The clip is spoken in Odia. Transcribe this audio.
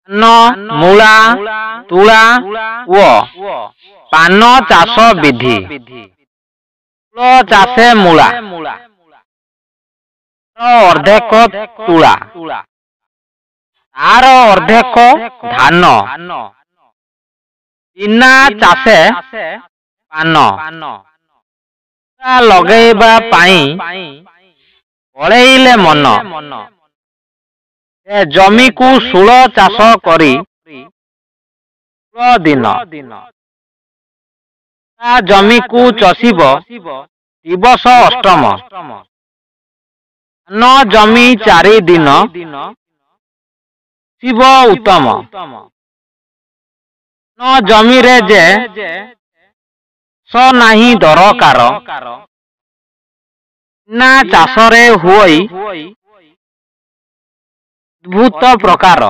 ଧାନ ମୂଳା ତୁଳା ଓ ପାନ ଚାଷ ବିଧି। ତୁଳ ଚାଷେ ମୂଳା ଅର୍ଧେକ ତୁଳା ତାର ଅର୍ଧେକ ଧାନ। ବିନା ଚାଷେ ପାନ ଲଗେଇବା ପାଇଁ ପଳେଇଲେ ମନ। ଏ ଜମିକୁ ଷୋଳ ଚାଷ କରି ଦିନ ତା ଜମିକୁ ଚଷିବ ଦିବସ ଅଷ୍ଟମ। ଧାନ ଜମି 4 ଦିନ ଶିବ ଉତ୍ତମ। ନ ଜମିରେ ଯେ ସ ନାହିଁ ଦରକାର ନା ଚାଷରେ ହୁଏ ଅଦ୍ଭୁତ ପ୍ରକାର।